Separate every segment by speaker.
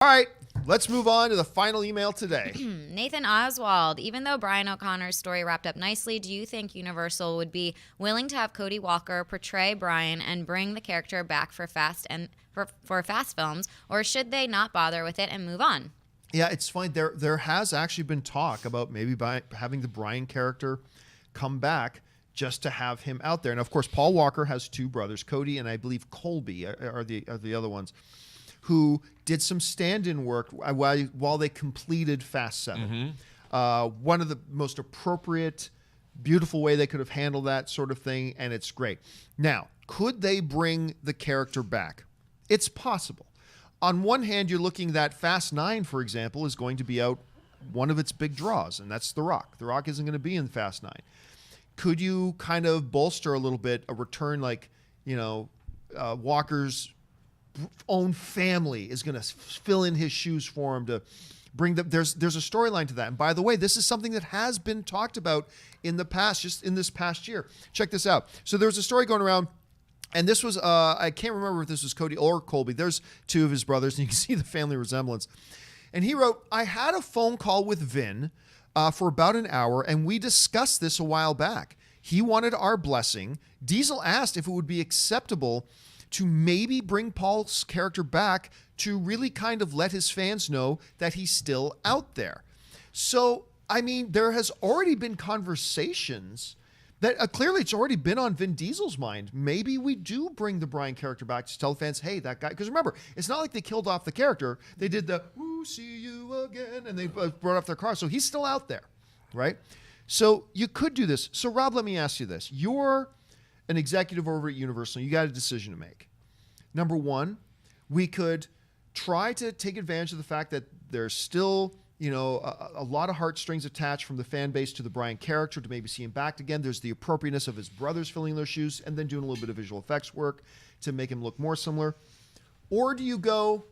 Speaker 1: All right, let's move on to the final email today.
Speaker 2: Nathan Oswald, even though Brian O'Connor's story wrapped up nicely, do you think Universal would be willing to have Cody Walker portray Brian and bring the character back for fast films, or should they not bother with it and move on?
Speaker 1: Yeah, it's fine. There has actually been talk about maybe having the Brian character come back just to have him out there. And of course, Paul Walker has two brothers, Cody and I believe Colby are the other ones, who did some stand-in work while they completed Fast 7. Mm-hmm. One of the most appropriate, beautiful way they could have handled that sort of thing, and it's great. Now, could they bring the character back? It's possible. On one hand, you're looking that Fast 9, for example, is going to be out one of its big draws, and that's The Rock. The Rock isn't going to be in Fast 9. Could you kind of bolster a little bit a return like, Walker's own family is going to fill in his shoes for him to bring them. There's a storyline to that. And by the way, this is something that has been talked about in the past, just in this past year. Check this out. So there's a story going around, and this was, I can't remember if this was Cody or Colby. There's two of his brothers, and you can see the family resemblance. And he wrote, I had a phone call with Vin for about an hour, and we discussed this a while back. He wanted our blessing. Diesel asked if it would be acceptable to maybe bring Paul's character back to really kind of let his fans know that he's still out there. So, I mean, there has already been conversations that clearly it's already been on Vin Diesel's mind. Maybe we do bring the Brian character back to tell fans, hey, that guy, because remember, it's not like they killed off the character. They did the, "Ooh, see you again," and they brought off their car. So he's still out there, right? So you could do this. So Rob, let me ask you this. You're an executive over at Universal. You got a decision to make. Number one, we could try to take advantage of the fact that there's still, a lot of heartstrings attached from the fan base to the Brian character to maybe see him back again. There's the appropriateness of his brothers filling those shoes and then doing a little bit of visual effects work to make him look more similar. Or do you go,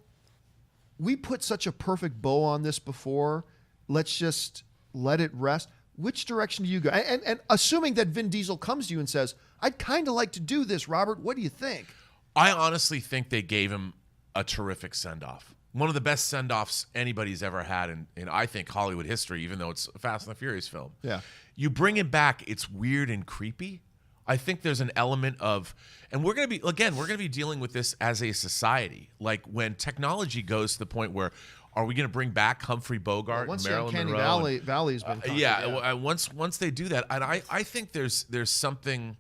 Speaker 1: we put such a perfect bow on this before, let's just let it rest? Which direction do you go? And assuming that Vin Diesel comes to you and says, I'd kind of like to do this, Robert, what do you think?
Speaker 3: I honestly think they gave him a terrific send-off. One of the best send-offs anybody's ever had in I think, Hollywood history, even though it's a Fast and the Furious film.
Speaker 1: Yeah.
Speaker 3: You bring him back, it's weird and creepy. I think there's an element of, and we're going to be dealing with this as a society. Like when technology goes to the point where, are we going to bring back Humphrey Bogart and Marilyn Monroe?
Speaker 1: Valley's been
Speaker 3: once they do that, and I think there's something,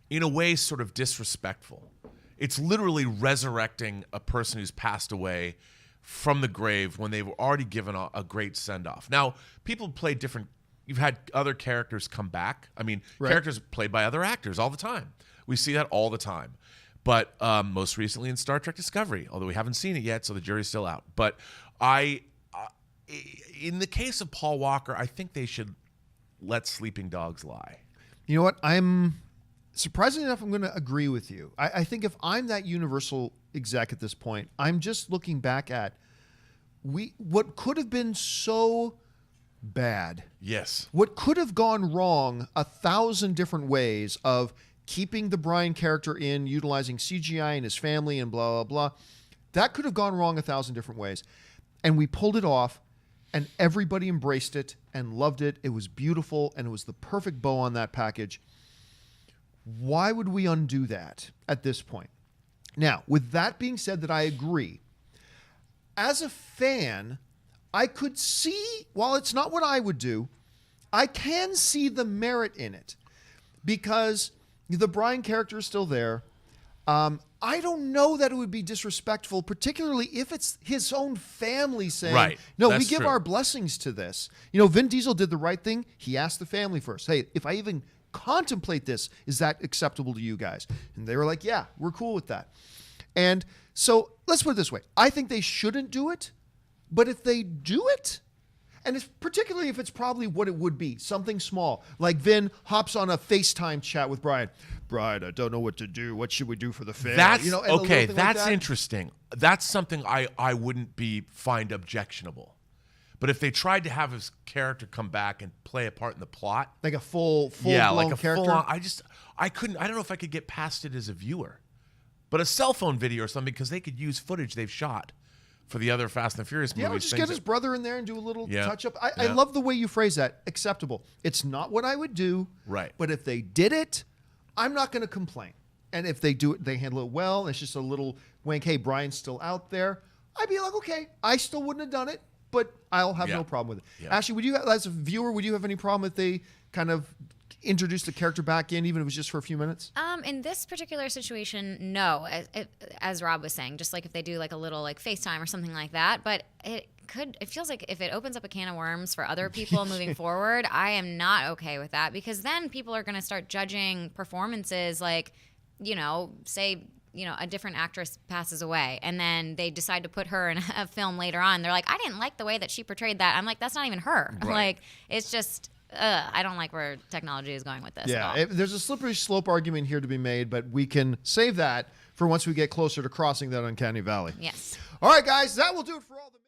Speaker 3: in a way, sort of disrespectful. It's literally resurrecting a person who's passed away from the grave when they were already given a great send-off. Now, people play different. You've had other characters come back. I mean,
Speaker 1: right.
Speaker 3: Characters played by other actors all the time. We see that all the time. But most recently in Star Trek Discovery, although we haven't seen it yet, so the jury's still out. But in the case of Paul Walker, I think they should let sleeping dogs lie.
Speaker 1: You know what? Surprisingly enough, I'm going to agree with you. I think if I'm that Universal exec at this point, I'm just looking back at what could have been so bad.
Speaker 3: Yes.
Speaker 1: What could have gone wrong 1,000 different ways of keeping the Brian character in, utilizing CGI and his family and blah, blah, blah. That could have gone wrong 1,000 different ways. And we pulled it off, and everybody embraced it and loved it. It was beautiful, and it was the perfect bow on that package. Why would we undo that at this point? Now, with that being said, that I agree, as a fan, I could see, while it's not what I would do, I can see the merit in it because the Brian character is still there. I don't know that it would be disrespectful, particularly if it's his own family saying,
Speaker 3: right.
Speaker 1: No,
Speaker 3: That's
Speaker 1: we give
Speaker 3: true.
Speaker 1: our blessings to this. Vin Diesel did the right thing. He asked the family first, hey, if I even contemplate this, is that acceptable to you guys? And they were like, yeah, we're cool with that. And so let's put it this way. I think they shouldn't do it, but if they do it, and it's particularly if it's probably what it would be, something small, like Vin hops on a FaceTime chat with Brian. Brian, I don't know what to do. What should we do for the family?
Speaker 3: Okay, that's
Speaker 1: like
Speaker 3: interesting. That's something I wouldn't find objectionable. But if they tried to have his character come back and play a part in the plot,
Speaker 1: like a full
Speaker 3: like a
Speaker 1: character,
Speaker 3: full-on, I couldn't. I don't know if I could get past it as a viewer. But a cell phone video or something, because they could use footage they've shot for the other Fast and the Furious movies.
Speaker 1: Yeah, just
Speaker 3: things
Speaker 1: get his brother in there and do a little
Speaker 3: Yeah.
Speaker 1: touch up. I
Speaker 3: Yeah.
Speaker 1: love the way you phrase that. Acceptable. It's not what I would do.
Speaker 3: Right.
Speaker 1: But if they did it, I'm not going to complain. And if they do it, they handle it well. It's just a little wink. Hey, Brian's still out there. I'd be like, okay, I still wouldn't have done it, but I'll have
Speaker 3: Yeah.
Speaker 1: no problem with it.
Speaker 3: Yeah.
Speaker 1: Ashley, would you, as a viewer, would you have any problem if they kind of introduced the character back in, even if it was just for a few minutes?
Speaker 2: In this particular situation, no. As Rob was saying, just like if they do like a little like FaceTime or something like that. But it feels like if it opens up a can of worms for other people moving forward, I am not okay with that, because then people are going to start judging performances like, say, a different actress passes away and then they decide to put her in a film later on. They're like, I didn't like the way that she portrayed that. I'm like, that's not even her.
Speaker 3: Right.
Speaker 2: Like, it's just, I don't like where technology is going with this. at all.
Speaker 1: There's a slippery slope argument here to be made, but we can save that for once we get closer to crossing that uncanny valley.
Speaker 2: Yes.
Speaker 1: All right, guys, that will do it for all the